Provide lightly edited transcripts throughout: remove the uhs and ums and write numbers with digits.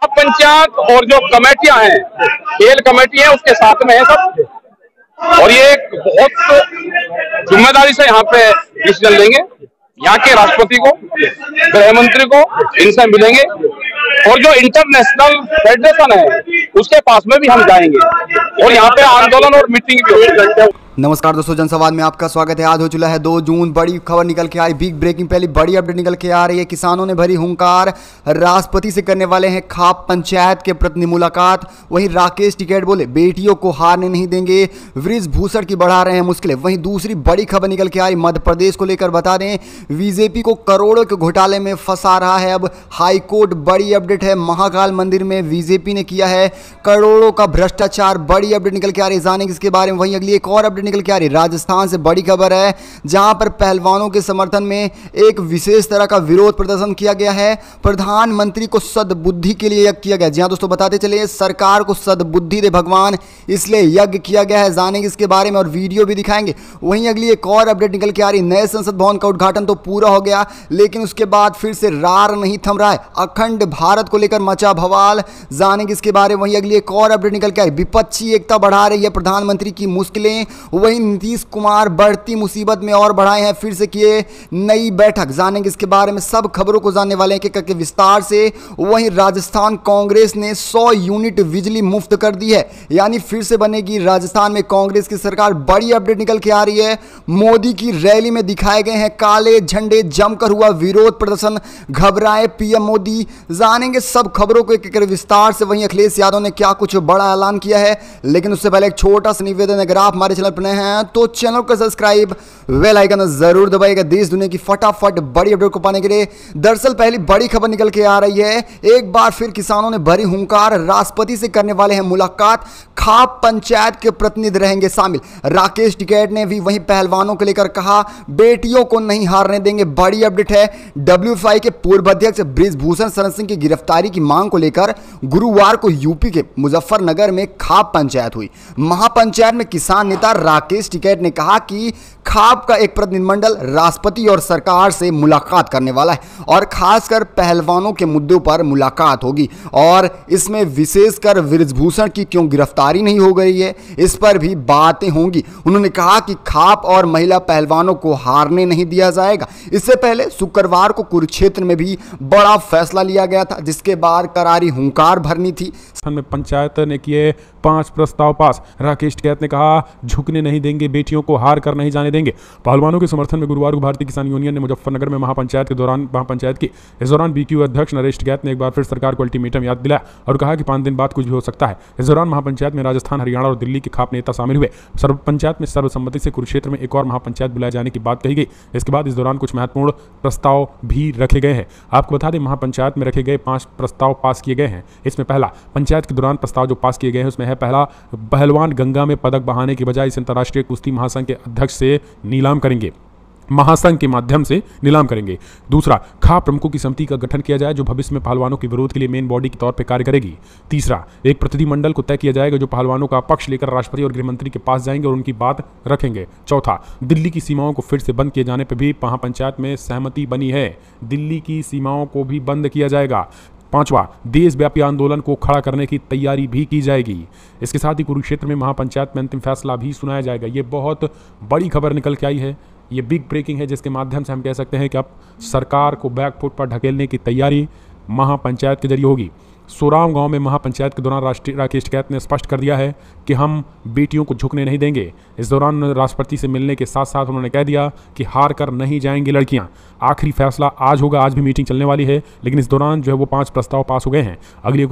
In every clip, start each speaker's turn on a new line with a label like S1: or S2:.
S1: पंचायत और जो कमेटियां हैं, खेल कमेटी है, उसके साथ में है सब। और ये एक बहुत जिम्मेदारी से यहाँ पे डिसीजन लेंगे। यहाँ के राष्ट्रपति को, गृह मंत्री को, इनसे मिलेंगे और जो इंटरनेशनल फेडरेशन है उसके पास में भी हम जाएंगे और यहाँ पे आंदोलन और मीटिंग भी होगी।
S2: नमस्कार दोस्तों, जनसंवाद में आपका स्वागत है। आज हो चुका है 2 जून। बड़ी खबर निकल के आ रही, बिग ब्रेकिंग, पहली बड़ी अपडेट निकल के आ रही है। किसानों ने भरी हुंकार, राष्ट्रपति से करने वाले हैं खाप पंचायत के प्रतिनिधि मुलाकात। वहीं राकेश टिकैत बोले बेटियों को हारने नहीं देंगे, बृजभूषण की बढ़ा रहे हैं मुश्किलें। वहीं दूसरी बड़ी खबर निकल के आ रही मध्य प्रदेश को लेकर, बता दें बीजेपी को करोड़ों के घोटाले में फंसा रहा है अब हाईकोर्ट। बड़ी अपडेट है, महाकाल मंदिर में बीजेपी ने किया है करोड़ों का भ्रष्टाचार। बड़ी अपडेट निकल के आ रही, जानेंगे इसके बारे में। वहीं अगली एक और अपडेट निकल के आ रही, राजस्थान से बड़ी खबर है, जहां पर पहलवानों के समर्थन में एक विशेष तरह का विरोध प्रदर्शन किया गया है। प्रधानमंत्री को सद्बुद्धि के लिए यज्ञ किया गया। जी हां दोस्तों, बताते चले सरकार को सद्बुद्धि दे भगवान, इसलिए यज्ञ किया गया है। जानेंगे इसके बारे में और वीडियो भी दिखाएंगे। वहीं अगली एक और अपडेट निकल के आ रही, नए संसद भवन का उद्घाटन तो पूरा हो गया, लेकिन उसके बाद फिर से रार नहीं थम रहा है। अखंड भारत को लेकर मचा बवाल, जानेंगे इसके बारे में। वहीं अगली एक और अपडेट निकल के आई, विपक्षी एकता बढ़ा रही है प्रधानमंत्री की मुश्किलें। वहीं नीतीश कुमार बढ़ती मुसीबत में और बढ़ाए हैं, फिर से किए नई बैठक। जानेंगे इसके बारे में, सब खबरों को जानने वाले हैं कि विस्तार से। वहीं राजस्थान कांग्रेस ने 100 यूनिट बिजली मुफ्त कर दी है, यानी फिर से बनेगी राजस्थान में कांग्रेस की सरकार। बड़ी अपडेट निकल के आ रही है, मोदी की रैली में दिखाए गए हैं काले झंडे, जमकर हुआ विरोध प्रदर्शन, घबराए पीएम मोदी। जानेंगे सब खबरों को एक विस्तार से। वहीं अखिलेश यादव ने क्या कुछ बड़ा ऐलान किया है, लेकिन उससे पहले एक छोटा सा निवेदन है, अगर आप हमारे चैनल पर नए हैं तो चैनल को सब्सक्राइब, बेल आइकन जरूर दबाइएगा देश दुनिया की फटाफट बड़ी अपडेट को पाने के लिए। दरअसल पहली बड़ी खबर निकल के आ रही है, एक बार फिर किसानों ने भरी हुंकार, राष्ट्रपति से करने वाले हैं मुलाकात, खाप पंचायत के प्रतिनिधि रहेंगे शामिल। राकेश टिकैत ने भी वहीं पहलवानों को लेकर कहा बेटियों को नहीं हारने देंगे। बड़ी अपडेट है, डब्ल्यूएफआई के पूर्व अध्यक्ष बृजभूषण शरण सिंह की गिरफ्तारी की मांग को लेकर गुरुवार को यूपी के मुजफ्फरनगर में खाप पंचायत हुई। महापंचायत में किसान नेता राकेश टिकैत ने कहा कि खाप का एक प्रतिनिधिमंडल राष्ट्रपति और सरकार से मुलाकात करने वाला है और खासकर पहलवानों के मुद्दों पर मुलाकात होगी और इसमें विशेषकर बृजभूषण की क्यों गिरफ्तारी नहीं हो गई है, इस पर भी बातें होंगी। उन्होंने कहा कि खाप और महिला पहलवानों को हारने नहीं दिया जाएगा। इससे पहले शुक्रवार को कुरुक्षेत्र में भी बड़ा फैसला लिया गया था, जिसके बाद करारी हुंकार भरनी थी।
S3: पंचायत ने किए 5 प्रस्ताव पास। राकेश टिकैत ने कहा झुकने नहीं देंगे, बेटियों को हार कर नहीं जाने देंगे। पहलवानों के समर्थन में गुरुवार को भारतीय किसान यूनियन ने मुजफ्फरनगर में महापंचायत की। इस दौरान बीक्यू अध्यक्ष नरेश टिकैत ने एक बार फिर सरकार को अल्टीमेटम याद दिलाया और कहा कि 5 दिन बाद कुछ भी हो सकता है। इस दौरान महापंचायत में राजस्थान, हरियाणा और दिल्ली के खाप नेता शामिल हुए। पंचायत में सर्वसम्मति से कुरुक्षेत्र में एक और महापंचायत बुलाए जाने की बात कही गई। इसके बाद इस दौरान कुछ महत्वपूर्ण प्रस्ताव भी रखे गए हैं। आपको बता दें, महापंचायत में रखे गए 5 प्रस्ताव पास किए गए हैं। इसमें पहला, पंचायत के दौरान प्रस्ताव जो पास किए गए हैं उसमें है पहला, पहलवान गंगा में पदक बहाने की बजाय इस अंतर्राष्ट्रीय कुश्ती महासंघ के अध्यक्ष से नीलाम करेंगे, महासंघ के माध्यम से नीलाम करेंगे। दूसरा, खाप प्रमुखों की समिति का गठन किया जाए जो भविष्य में पहलवानों के विरोध के लिए मेन बॉडी के तौर पर कार्य करेगी। तीसरा, एक प्रतिनिधिमंडल को तय किया जाएगा जो पहलवानों का पक्ष लेकर राष्ट्रपति और गृहमंत्री के पास जाएंगे और उनकी बात रखेंगे। चौथा, दिल्ली की सीमाओं को फिर से बंद किए जाने पर भी महापंचायत में सहमति बनी है, दिल्ली की सीमाओं को भी बंद किया जाएगा। पांचवा, देशव्यापी आंदोलन को खड़ा करने की तैयारी भी की जाएगी। इसके साथ ही कुरुक्षेत्र में महापंचायत में अंतिम फैसला भी सुनाया जाएगा। ये बहुत बड़ी खबर निकल के आई है, ये बिग ब्रेकिंग है, जिसके माध्यम से हम कह सकते हैं कि अब सरकार को बैकफुट पर ढकेलने की तैयारी महापंचायत के जरिए होगी। सोराव गांव में महापंचायत के दौरान राकेश टिकैत ने स्पष्ट कर दिया है कि हम बेटियों को झुकने नहीं देंगे। इस दौरान राष्ट्रपति से मिलने के साथ साथ उन्होंने कह दिया कि हार कर नहीं जाएंगी लड़कियां। आखिरी फैसला आज होगा, आज भी मीटिंग चलने वाली है, लेकिन इस दौरान जो है वो 5 प्रस्ताव पास हो गए हैं। अगली एक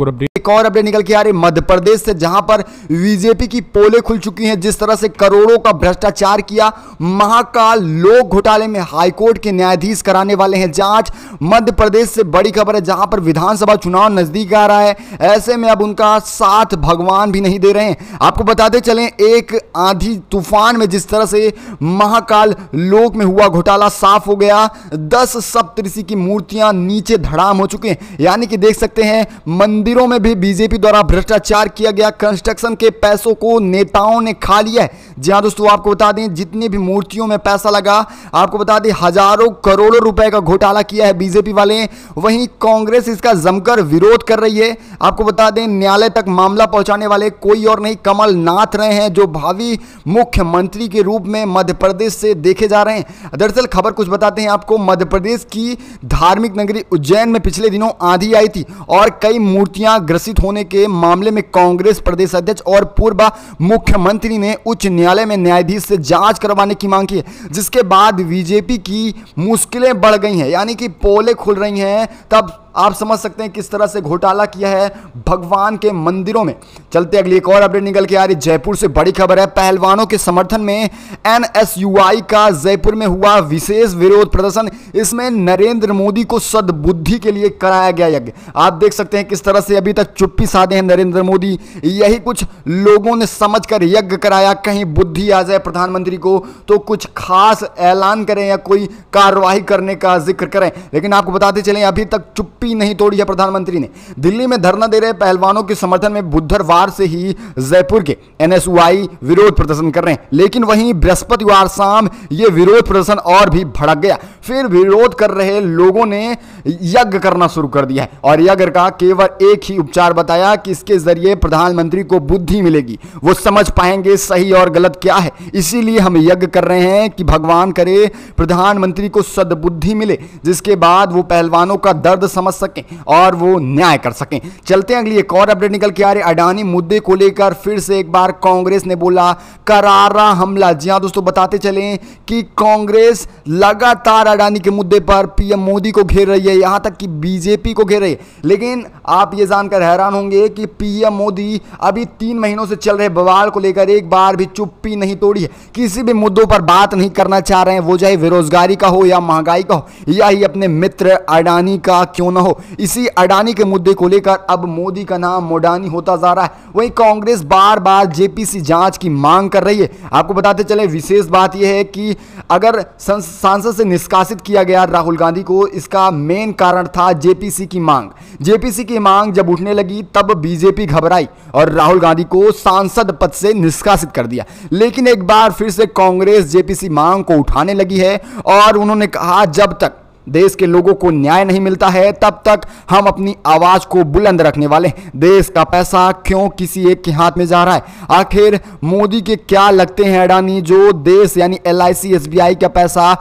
S3: और अपडेट
S2: निकल के आ रही मध्य प्रदेश से, जहां पर बीजेपी की पोलें खुल चुकी हैं। जिस तरह से करोड़ों का भ्रष्टाचार किया, महाकाल लोक घोटाले में हाईकोर्ट के न्यायाधीश कराने वाले हैं जांच। मध्य प्रदेश से बड़ी खबर है, जहां पर विधानसभा चुनाव नजदीक आ रहा है, ऐसे में अब उनका साथ भगवान भी नहीं दे रहे हैं। आपको बताते चलें, एक आंधी तूफान में जिस तरह से महाकाल लोक में हुआ घोटाला साफ हो गया, 10 सप्तऋषि की मूर्तियां नीचे धड़ाम हो चुकी हैं। यानी कि देख सकते हैं मंदिरों में भी बीजेपी द्वारा भ्रष्टाचार किया गया कंस्ट्रक्शन के पैसों को नेताओं ने खा लिया है। जी हां दोस्तों, आपको बता दें जितनी भी मूर्तियों में पैसा लगा, आपको बता दें हजारों करोड़ों रुपए का घोटाला किया है बीजेपी वाले। वहीं कांग्रेस इसका जमकर विरोध कर रही है। आपको बता दें न्यायालय तक मामला पहुंचाने वाले कोई और नहीं कमलनाथ रहे हैं, जो भावी मुख्यमंत्री के रूप में मध्य प्रदेश से देखे जा रहे हैं। दरअसल खबर कुछ बताते हैं आपको, मध्य प्रदेश की धार्मिक नगरी उज्जैन में पिछले दिनों आंधी आई थी और कई मूर्तियां ग्रसित होने के मामले में कांग्रेस प्रदेश अध्यक्ष और पूर्व मुख्यमंत्री ने उच्च न्यायालय में न्यायाधीश से जांच करवाने की मांग की है, जिसके बाद बीजेपी की मुश्किलें बढ़ गई हैं, यानी कि पोलें खुल रही हैं। तब आप समझ सकते हैं किस तरह से घोटाला किया है भगवान के मंदिरों में। चलते अगली एक और अपडेट निकल के आ रही जयपुर से बड़ी खबर है। पहलवानों के समर्थन में NSUI का जयपुर में हुआ विशेष विरोध प्रदर्शन। इसमें नरेंद्र मोदी को सद्बुद्धि के लिए कराया गया यज्ञ। आप देख सकते हैं किस तरह से अभी तक चुप्पी साधे हैं नरेंद्र मोदी। यही कुछ लोगों ने समझकर यज्ञ कराया, कहीं बुद्धि आ जाए प्रधानमंत्री को तो कुछ खास ऐलान करें या कोई कार्रवाई करने का जिक्र करें। लेकिन आपको बताते चलें अभी तक चुप्पी नहीं तोड़ी है प्रधानमंत्री ने। दिल्ली में धरना दे रहे पहलवानों के समर्थन में बुधवार से ही जयपुर के NSUI विरोध प्रदर्शन कर रहे हैं, लेकिन वहीं बृहस्पतिवार शाम यह विरोध प्रदर्शन और भी भड़क गया। फिर विरोध कर रहे लोगों ने यज्ञ करना शुरू कर दिया है और यज्ञ का केवल एक ही उपचार बताया कि इसके जरिए प्रधानमंत्री को बुद्धि मिलेगी, वो समझ पाएंगे सही और गलत क्या है। इसीलिए हम यज्ञ कर रहे हैं कि भगवान करे प्रधानमंत्री को सद्बुद्धि मिले, जिसके बाद वो पहलवानों का दर्द समझ सकें और वो न्याय कर सकें। चलते हैं अगली एक और अपडेट निकल के आ रही अडानी मुद्दे को लेकर फिर से एक बार कांग्रेस ने बोला करारा हमला। जी हां दोस्तों, बताते चलें कि कांग्रेस लगातार अडानी के मुद्दे पर पीएम मोदी को घेर रही है, यहां तक कि बीजेपी को घेर रही है। लेकिन आप ये जानकर हैरान होंगे कि पीएम मोदी अभी 3 महीनों से चल रहे बवाल को लेकर एक बार भी चुप्पी नहीं तोड़ी है। किसी भी मुद्दों पर बात नहीं करना चाह रहे हैं, वो चाहे बेरोजगारी का हो या महंगाई का हो या ही अपने मित्र अडानी का क्यों ना हो। इसी अडानी के मुद्दे को लेकर अब मोदी का नाम मोडानी होता जा रहा है। वहीं कांग्रेस बार बार जेपीसी जांच की मांग कर रही है। आपको बताते चले विशेष बात यह है कि अगर सांसद से निष्कासित किया गया राहुल गांधी को, इसका मेन कारण था जेपीसी की मांग। जेपीसी की मांग जब उठने लगी तब बीजेपी घबराई और राहुल गांधी को सांसद पद से निष्कासित कर दिया। लेकिन एक बार फिर से कांग्रेस जेपीसी मांग को उठाने लगी है और उन्होंने कहा जब तक देश के लोगों को न्याय नहीं मिलता है तब तक हम अपनी आवाज को बुलंद रखने वाले हैं। देश का पैसा क्यों किसी एक के हाथ में जा रहा है? आखिर मोदी के क्या लगते हैं अडानी, जो देश यानी LIC SBI का पैसा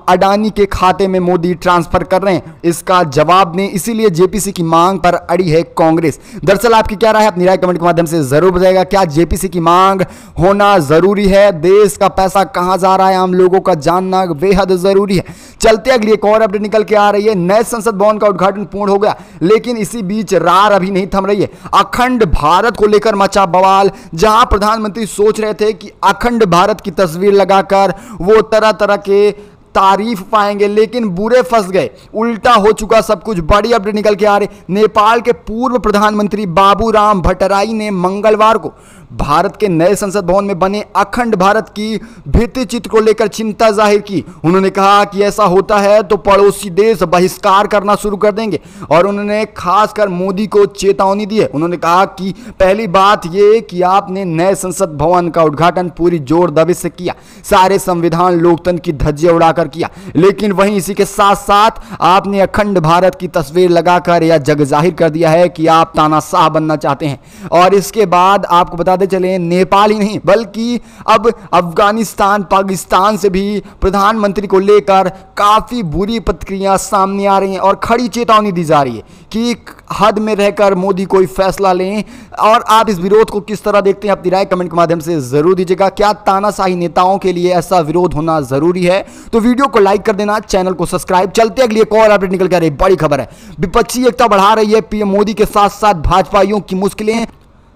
S2: अडानी के खाते में मोदी ट्रांसफर कर रहे हैं? इसका जवाब दें। इसीलिए जेपीसी की मांग पर अड़ी है कांग्रेस। दरअसल आपकी क्या राय है? अपनी राय कमेंट के माध्यम से जरूर बताइएगा। क्या जेपीसी की मांग होना जरूरी है? देश का पैसा कहां जा रहा है आम लोगों का जानना बेहद जरूरी है। चलते अगली एक और अपडेट निकल के आ रही है। नए संसद भवन का उद्घाटन पूर्ण हो गया, लेकिन इसी बीच रार अभी नहीं थम रही है। अखंड भारत को लेकर मचा बवाल, जहां प्रधानमंत्री सोच रहे थे कि अखंड भारत की तस्वीर लगाकर वो तरह तरह के तारीफ पाएंगे, लेकिन बुरे फंस गए। उल्टा हो चुका सब कुछ। बड़ी अपडेट निकल के आ रही। नेपाल के पूर्व प्रधानमंत्री बाबूराम भट्टराई ने मंगलवार को भारत के नए संसद भवन में बने अखंड भारत की भित्ति चित्र को लेकर चिंता जाहिर की। उन्होंने कहा कि ऐसा होता है तो पड़ोसी देश बहिष्कार करना शुरू कर देंगे और उन्होंने खासकर मोदी को चेतावनी दी है। उन्होंने कहा कि पहली बात यह कि आपने नए संसद भवन का उद्घाटन पूरी जोर दबे से किया, सारे संविधान लोकतंत्र की धज्जियां उड़ाकर किया, लेकिन वहीं इसी के साथ साथ आपने अखंड भारत की तस्वीर लगाकर यह जग जाहिर कर दिया है कि आप तानाशाह बनना चाहते हैं। और इसके बाद आपको बताते चले नेपाल ही नहीं बल्कि अब अफगानिस्तान पाकिस्तान से भी प्रधानमंत्री को लेकर काफी बुरी प्रतिक्रिया सामने आ रही हैं और खड़ी चेतावनी दी जा रही है कि हद में रहकर मोदी कोई फैसला लें। और आप इस विरोध को किस तरह देखते हैं? अपनी राय कमेंट के माध्यम से जरूर दीजिएगा। क्या तानाशाही नेताओं के लिए ऐसा विरोध होना जरूरी है? तो वीडियो को लाइक कर देना, चैनल को सब्सक्राइब। चलते अगली एक और अपडेट निकल कर रही बड़ी खबर है। विपक्षी एकता बढ़ा रही है पीएम मोदी के साथ साथ भाजपाइयों की मुश्किलें।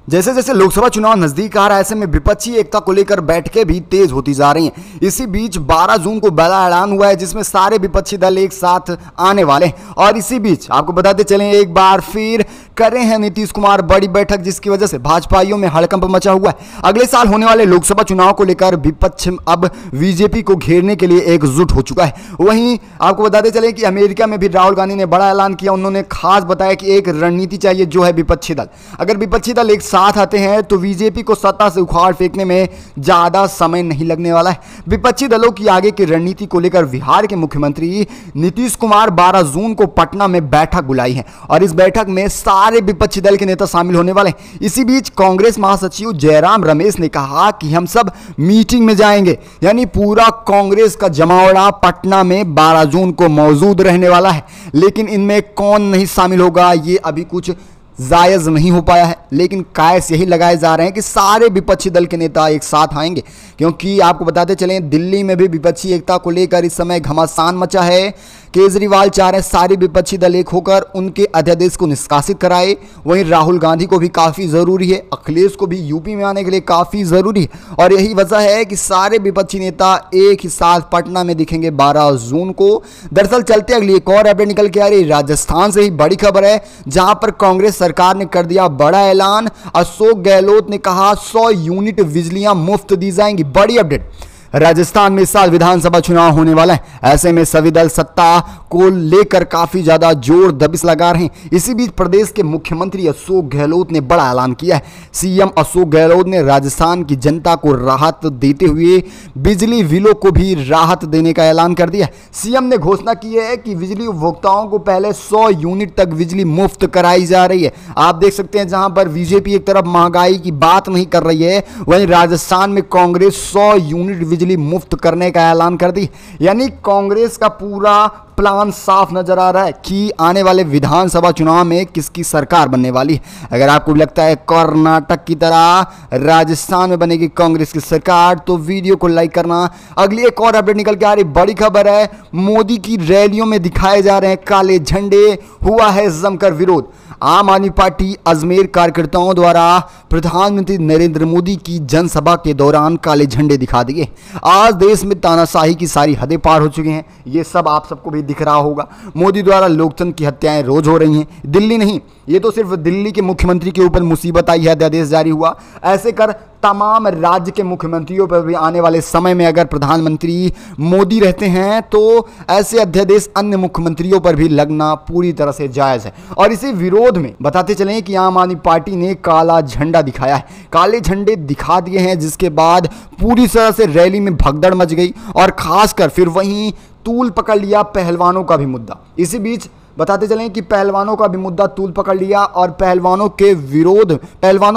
S2: जैसे जैसे लोकसभा चुनाव नजदीक आ रहा है, ऐसे में विपक्षी एकता को लेकर बैठकें भी तेज होती जा रही हैं। इसी बीच 12 जून को बड़ा ऐलान हुआ है जिसमें सारे विपक्षी दल एक साथ आने वाले हैं। और इसी बीच आपको बताते चलें, एक बार फिर करे हैं नीतीश कुमार बड़ी बैठक, जिसकी वजह से भाजपाइयों में हड़कंप मचा हुआ है। अगले साल होने वाले लोकसभा चुनाव को लेकर विपक्ष अब बीजेपी को घेरने के लिए एकजुट हो चुका है। वहीं आपको बताते चलें कि अमेरिका में भी राहुल गांधी ने बड़ा ऐलान किया। उन्होंने खास बताया कि एक रणनीति चाहिए जो है विपक्षी दल। अगर विपक्षी दल एक साथ आते हैं तो बीजेपी को सत्ता से उखाड़ फेंकने में ज्यादा समय नहीं लगने वाला है। विपक्षी दलों की आगे की रणनीति को लेकर बिहार के मुख्यमंत्री नीतीश कुमार 12 जून को पटना में बैठक बुलाई है और इस बैठक में सारे विपक्षी दल के नेता शामिल होने वाले हैं। इसी बीच कांग्रेस महासचिव जयराम रमेश ने कहा कि हम सब मीटिंग में जाएंगे, यानी पूरा कांग्रेस का जमावड़ा पटना में 12 जून को मौजूद रहने वाला है। लेकिन इनमें कौन नहीं शामिल होगा ये अभी कुछ जायज नहीं हो पाया है, लेकिन कायस यही लगाए जा रहे हैं कि सारे विपक्षी दल के नेता एक साथ आएंगे। क्योंकि आपको बताते चलें, दिल्ली में भी विपक्षी एकता को लेकर इस समय घमासान मचा है। केजरीवाल चाह रहे हैं सारे विपक्षी दल एक होकर उनके अध्यादेश को निष्कासित कराए। वहीं राहुल गांधी को भी काफ़ी ज़रूरी है, अखिलेश को भी यूपी में आने के लिए काफ़ी ज़रूरी है। और यही वजह है कि सारे विपक्षी नेता एक ही साथ पटना में दिखेंगे 12 जून को। दरअसल चलते अगली एक और अपडेट निकल के आ रही राजस्थान से ही बड़ी खबर है, जहां पर कांग्रेस सरकार ने कर दिया बड़ा ऐलान। अशोक गहलोत ने कहा 100 यूनिट बिजलियां मुफ्त दी जाएंगी। बड़ी अपडेट, राजस्थान में इस साल विधानसभा चुनाव होने वाला है। ऐसे में सभी दल सत्ता को लेकर काफी ज्यादा जोर दबिश लगा रहे हैं। इसी बीच प्रदेश के मुख्यमंत्री अशोक गहलोत ने बड़ा ऐलान किया है। सीएम अशोक गहलोत ने राजस्थान की जनता को राहत देते हुए बिजली बिलों को भी राहत देने का ऐलान कर दिया है। सीएम ने घोषणा की है कि बिजली उपभोक्ताओं को पहले 100 यूनिट तक बिजली मुफ्त कराई जा रही है। आप देख सकते हैं, जहां पर बीजेपी एक तरफ महंगाई की बात नहीं कर रही है, वहीं राजस्थान में कांग्रेस 100 यूनिट बिजली मुफ्त करने का ऐलान कर दी। यानी कांग्रेस का पूरा प्लान साफ नजर आ रहा है कि आने वाले विधानसभा चुनाव में किसकी सरकार बनने वाली है। अगर आपको भी लगता है कर्नाटक की तरह राजस्थान में बनेगी कांग्रेस की सरकार, तो वीडियो को लाइक करना। अगली एक और अपडेट निकल के आ रही बड़ी खबर है, मोदी की रैलियों में दिखाए जा रहे हैं काले झंडे, हुआ है जमकर विरोध। आम आदमी पार्टी अजमेर कार्यकर्ताओं द्वारा प्रधानमंत्री नरेंद्र मोदी की जनसभा के दौरान काले झंडे दिखा दिए। आज देश में तानाशाही की सारी हदें पार हो चुकी हैं, ये सब आप सबको भी दिख रहा होगा। मोदी द्वारा लोकतंत्र की हत्याएं रोज हो रही हैं। दिल्ली नहीं, ये तो सिर्फ दिल्ली के मुख्यमंत्री के ऊपर मुसीबत आई है, अध्यादेश जारी हुआ। ऐसे कर तमाम राज्य के मुख्यमंत्रियों पर भी आने वाले समय में अगर प्रधानमंत्री मोदी रहते हैं तो ऐसे अध्यादेश अन्य मुख्यमंत्रियों पर भी लगना पूरी तरह से जायज है। और इसी विरोध में बताते चलें कि आम आदमी पार्टी ने काला झंडा दिखाया है, काले झंडे दिखा दिए हैं, जिसके बाद पूरी तरह से रैली में भगदड़ मच गई और खासकर फिर वहीं तूल पकड़ लिया पहलवानों का भी मुद्दा। इसी बीच बताते चलें कि पहलवानों का भी मुद्दा तूल पकड़ लिया और पहलवानों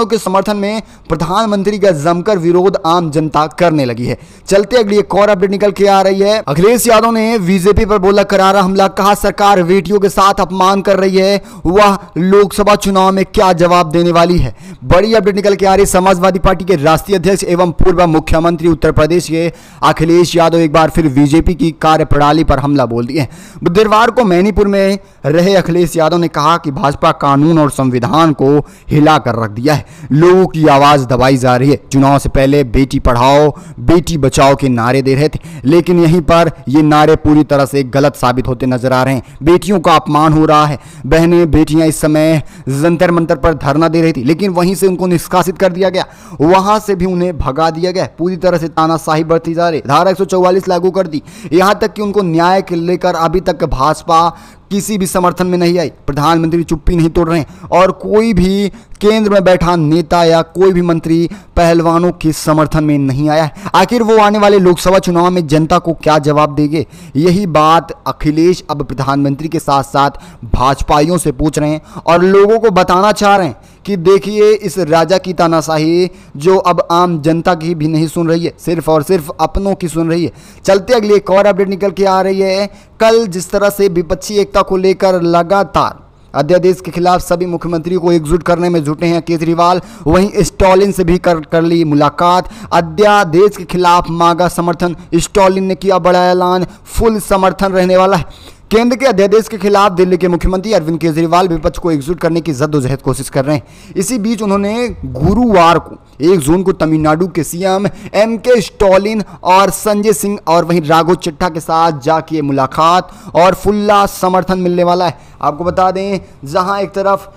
S2: के समर्थन में प्रधानमंत्री का जमकर विरोध आम जनता करने लगी है। चलते अगली एक और अपडेट निकल के आ रही है। अखिलेश यादव ने बीजेपी पर बोला करारा हमला, कहा सरकार बेटियों के साथ अपमान कर रही है, वह लोकसभा चुनाव में क्या जवाब देने वाली है। बड़ी अपडेट निकल के आ रही है, समाजवादी पार्टी के राष्ट्रीय अध्यक्ष एवं पूर्व मुख्यमंत्री उत्तर प्रदेश के अखिलेश यादव एक बार फिर बीजेपी की कार्यप्रणाली पर हमला बोल दिए। बुधवार को मणिपुर में रहे अखिलेश यादव ने कहा कि भाजपा कानून और संविधान को हिला कर रख दिया है, लोगों की आवाज दबाई जा रही है। चुनाव से पहले बेटी पढ़ाओ बेटी बचाओ के नारे दे रहे थे, लेकिन यहीं पर ये नारे पूरी तरह से गलत साबित होते नजर आ रहे हैं। बेटियों का अपमान हो रहा है। बहनें बेटियां इस समय जंतर मंतर पर धरना दे रही थी, लेकिन वहीं से उनको निष्कासित कर दिया गया, वहां से भी उन्हें भगा दिया गया। पूरी तरह से तानाशाही बढ़ती जा रही। धारा 144 लागू कर दी, यहां तक कि उनको न्याय के लेकर अभी तक भाजपा किसी भी समर्थन में नहीं आई। प्रधानमंत्री चुप्पी नहीं तोड़ रहे हैं और कोई भी केंद्र में बैठा नेता या कोई भी मंत्री पहलवानों के समर्थन में नहीं आया है। आखिर वो आने वाले लोकसभा चुनाव में जनता को क्या जवाब देंगे, यही बात अखिलेश अब प्रधानमंत्री के साथ साथ भाजपाइयों से पूछ रहे हैं और लोगों को बताना चाह रहे हैं कि देखिए इस राजा की तानाशाही जो अब आम जनता की भी नहीं सुन रही है, सिर्फ और सिर्फ अपनों की सुन रही है। चलते अगली एक और अपडेट निकल के आ रही है। कल जिस तरह से विपक्षी एकता को लेकर लगातार अध्यादेश के खिलाफ सभी मुख्यमंत्रियों को एकजुट करने में जुटे हैं केजरीवाल, वहीं स्टॉलिन से भी कर ली मुलाकात। अध्यादेश के खिलाफ मांगा समर्थन, स्टॉलिन ने किया बड़ा ऐलान, फुल समर्थन रहने वाला है। केंद्र के अध्यादेश के खिलाफ दिल्ली के मुख्यमंत्री अरविंद केजरीवाल विपक्ष को एकजुट करने की जद्दोजहद कोशिश कर रहे हैं। इसी बीच उन्होंने गुरुवार को 1 जून को तमिलनाडु के सीएम एमके स्टालिन और संजय सिंह और वहीं राघव चड्ढा के साथ जाके मुलाकात और फुल्ला समर्थन मिलने वाला है। आपको बता दें, जहां एक तरफ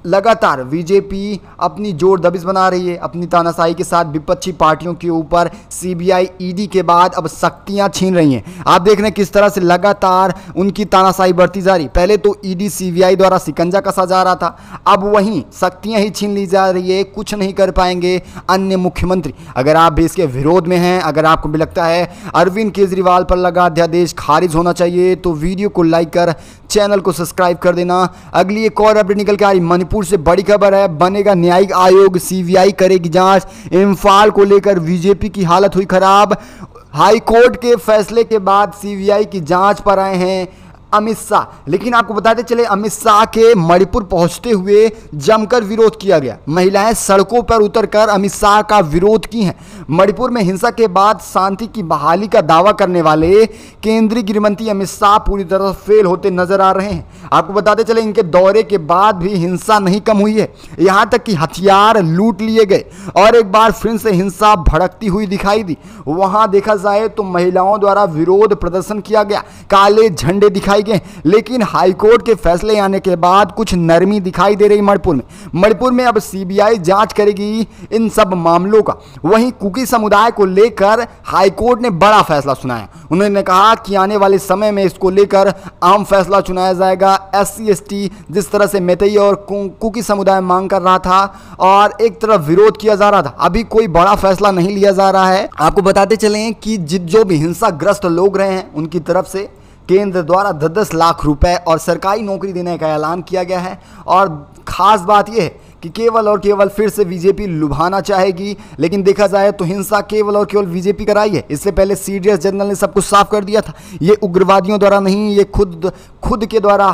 S2: लगातार बीजेपी अपनी जोर दबिश बना रही है अपनी तानाशाही के साथ विपक्षी पार्टियों के ऊपर, सीबीआई ईडी के बाद अब शक्तियां छीन रही हैं। आप देख रहे हैं किस तरह से लगातार उनकी तानाशाही बढ़ती जा रही। पहले तो ईडी सीबीआई द्वारा शिकंजा कसा जा रहा था, अब वहीं शक्तियां ही छीन ली जा रही है। कुछ नहीं कर पाएंगे अन्य मुख्यमंत्री। अगर आप भी इसके विरोध में हैं, अगर आपको भी लगता है अरविंद केजरीवाल पर लगा अध्यादेश खारिज होना चाहिए, तो वीडियो को लाइक कर चैनल को सब्सक्राइब कर देना। अगली एक और अपडेट निकल के आ रही मणिपुर से बड़ी खबर है, बनेगा न्यायिक आयोग, सीबीआई करेगी जांच। इम्फाल को लेकर बीजेपी की हालत हुई खराब। हाई कोर्ट के फैसले के बाद सीबीआई की जांच पर आए हैं अमित शाह। लेकिन आपको बताते चले, अमित शाह के मणिपुर पहुंचते हुए जमकर विरोध किया गया। महिलाएं सड़कों पर उतरकर अमित शाह का विरोध की हैं। मणिपुर में हिंसा के बाद शांति की बहाली का दावा करने वाले केंद्रीय गृहमंत्री अमित शाह पूरी तरह फेल होते नजर आ रहे हैं। आपको बताते चले, इनके दौरे के बाद भी हिंसा नहीं कम हुई है, यहां तक कि हथियार लूट लिए गए और एक बार फिर से हिंसा भड़कती हुई दिखाई दी। वहां देखा जाए तो महिलाओं द्वारा विरोध प्रदर्शन किया गया, काले झंडे दिखाई गए। लेकिन हाईकोर्ट के फैसले आने के बाद कुछ नरमी दिखाई दे रही मणिपुर में अब सीबीआई जांच करेगी इन सब मामलों का। वहीं कुकी समुदाय को लेकर हाईकोर्ट ने बड़ा फैसला सुनाया। उन्होंने कहा कि आने वाले समय में इसको लेकर आम फैसला चुनाया जाएगा। SC ST जिस तरह से मैतेई और कुकी समुदाय मांग कर रहा था और एक तरफ विरोध किया जा रहा था, अभी कोई बड़ा फैसला नहीं लिया जा रहा है। आपको बताते चलें कि जो भी हिंसाग्रस्त लोग रहे हैं उनकी तरफ से केंद्र द्वारा 10-10 लाख रुपए और सरकारी नौकरी देने का ऐलान किया गया है। और खास बात यह है कि केवल और केवल फिर से बीजेपी लुभाना चाहेगी, लेकिन देखा जाए तो हिंसा केवल और केवल बीजेपी कराई है। इससे पहले CDS जनरल ने सब कुछ साफ कर दिया था, ये उग्रवादियों द्वारा नहीं, ये खुद के द्वारा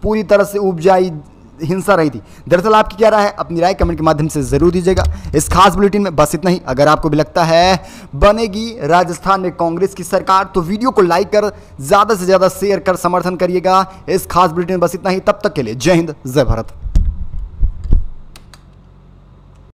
S2: पूरी तरह से उपजाई हिंसा रही थी। दरअसल आपकी क्या राय है, अपनी राय कमेंट के माध्यम से जरूर दीजिएगा। इस खास बुलेटिन में बस इतना ही। अगर आपको भी लगता है बनेगी राजस्थान में कांग्रेस की सरकार, तो वीडियो को लाइक कर ज्यादा से ज्यादा शेयर कर समर्थन करिएगा। इस खास बुलेटिन में बस इतना ही। तब तक के लिए जय हिंद, जय भारत।